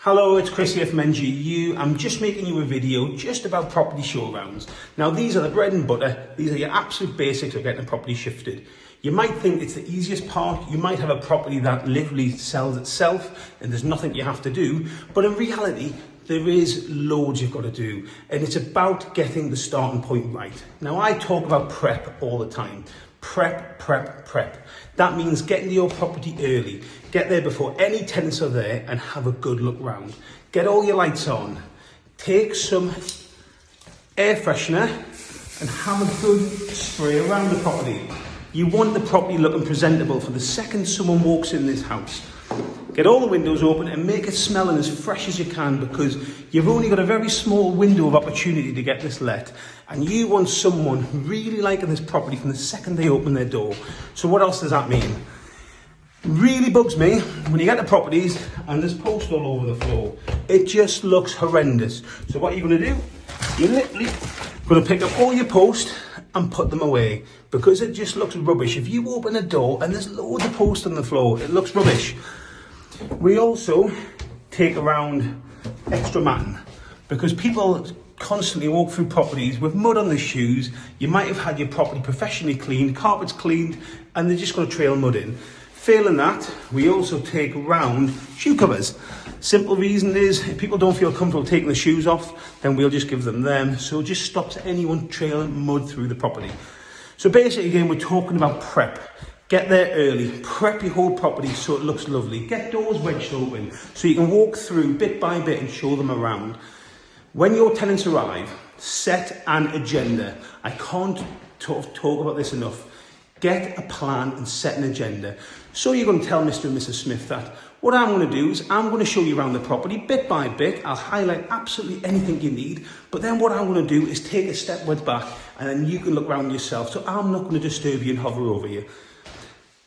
Hello, it's Chris here from NGU. I'm just making you a video just about property show rounds. Now these are the bread and butter. These are your absolute basics of getting a property shifted. You might think it's the easiest part. You might have a property that literally sells itself and there's nothing you have to do. But in reality, there is loads you've got to do. And it's about getting the starting point right. Now I talk about prep all the time. Prep. That means getting to your property early. Get there before any tenants are there and have a good look round. Get all your lights on. Take some air freshener and have a good spray around the property. You want the property looking presentable for the second someone walks in this house. Get all the windows open and make it smelling as fresh as you can, because you've only got a very small window of opportunity to get this let. And you want someone really liking this property from the second they open their door. So what else does that mean? Really bugs me when you get to properties and there's post all over the floor. It just looks horrendous. So what you're going to do, you're literally going to pick up all your post and put them away, because it just looks rubbish. If you open a door and there's loads of post on the floor, it looks rubbish. We also take around extra matting, because people constantly walk through properties with mud on their shoes. You might have had your property professionally cleaned, carpets cleaned, and they're just going to trail mud in. Failing that, we also take around shoe covers. Simple reason is, if people don't feel comfortable taking the shoes off, then we'll just give them. So it just stops anyone trailing mud through the property. So basically, again, we're talking about prep. Get there early, prep your whole property so it looks lovely. Get doors wedged open so you can walk through bit by bit and show them around. When your tenants arrive, set an agenda. I can't talk about this enough. Get a plan and set an agenda. So you're going to tell Mr. and Mrs. Smith that what I'm going to do is I'm going to show you around the property bit by bit. I'll highlight absolutely anything you need. But then what I'm going to do is take a step back and then you can look around yourself. So I'm not going to disturb you and hover over you.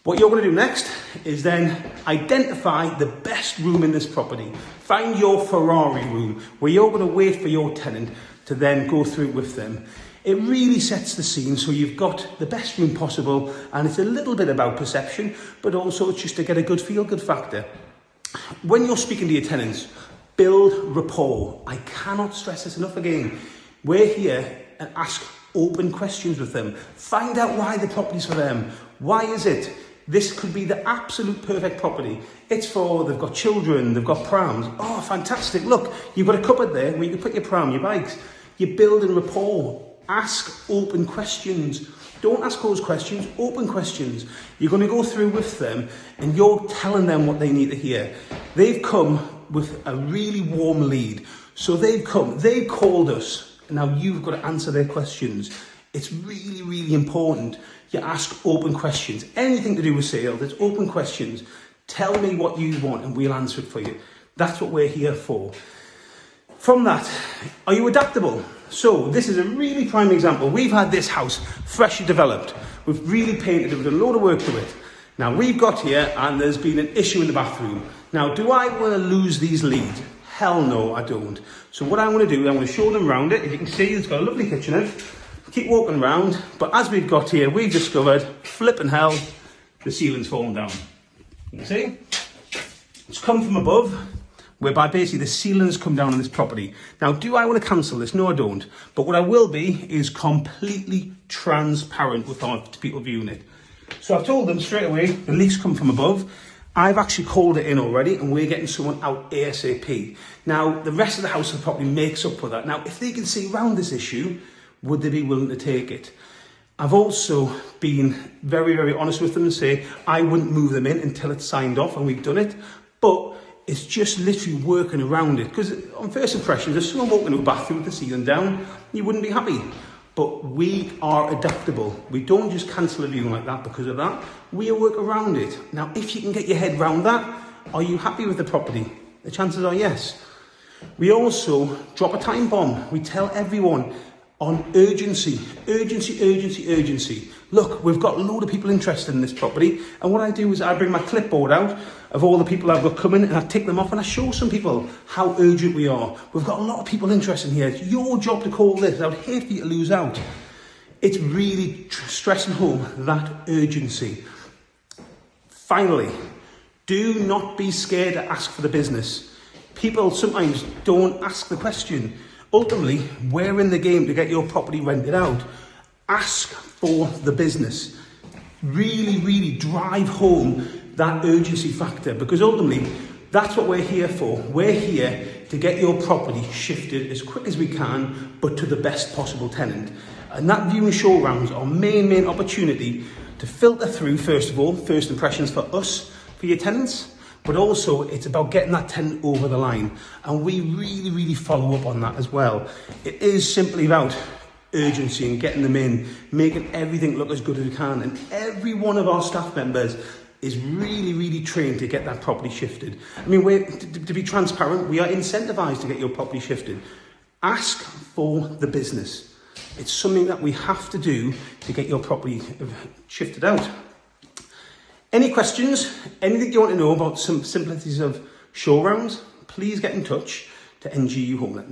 What you're going to do next is then identify the best room in this property. Find your Ferrari room where you're going to wait for your tenant to then go through with them. It really sets the scene so you've got the best room possible, and it's a little bit about perception, but also it's just to get a good feel-good factor. When you're speaking to your tenants, build rapport. I cannot stress this enough again. We're here and ask open questions with them. Find out why the property's for them. Why is it? This could be the absolute perfect property. It's for, they've got children, they've got prams. Oh, fantastic. Look, you've got a cupboard there where you can put your pram, your bikes. You're building rapport. Ask open questions. Don't ask those questions, open questions. You're going to go through with them and you're telling them what they need to hear. They've come with a really warm lead. So they've called us. Now you've got to answer their questions. It's really, really important. You ask open questions. Anything to do with sales, it's open questions. Tell me what you want and we'll answer it for you. That's what we're here for. From that, are you adaptable? So this is a really prime example. We've had this house freshly developed. We've really painted it, we've done a load of work to it. Now we've got here and there's been an issue in the bathroom. Now, do I want to lose these leads? Hell no, I don't. So what I'm going to do, I'm going to show them around it. As you can see, it's got a lovely kitchen in it. Keep walking around, but as we've got here, we've discovered, flipping hell, the ceiling's fallen down. You see? It's come from above, whereby basically the ceiling has come down on this property. Now, do I want to cancel this? No, I don't. But what I will be is completely transparent with our people viewing it. So I've told them straight away, the leaks come from above. I've actually called it in already and we're getting someone out ASAP. Now, the rest of the house of the property makes up for that. Now, if they can see around this issue, would they be willing to take it? I've also been very, very honest with them and say I wouldn't move them in until it's signed off and we've done it. But it's just literally working around it. Because on first impressions, if someone walked into a bathroom with the ceiling down, you wouldn't be happy. But we are adaptable. We don't just cancel a viewing like that because of that. We work around it. Now, if you can get your head around that, are you happy with the property? The chances are yes. We also drop a time bomb. We tell everyone on urgency. Look, we've got a load of people interested in this property. And what I do is I bring my clipboard out of all the people I've got coming and I tick them off and I show some people how urgent we are. We've got a lot of people interested in here. It's your job to call this. I would hate for you to lose out. It's really stressing home that urgency. Finally, do not be scared to ask for the business. people sometimes don't ask the question. Ultimately, we're in the game to get your property rented out. Ask for the business. Really, really drive home that urgency factor, because ultimately, that's what we're here for. We're here to get your property shifted as quick as we can, but to the best possible tenant. And that viewing show rounds are main opportunity to filter through, first of all, first impressions for us, for your tenants, but also it's about getting that tenant over the line. And we really follow up on that as well. It is simply about urgency and getting them in, making everything look as good as we can. And every one of our staff members is really trained to get that property shifted. I mean, to be transparent, we are incentivized to get your property shifted. Ask for the business. It's something that we have to do to get your property shifted out. Any questions, anything you want to know about some simplicities of show rounds, please get in touch to NGU Home Letting.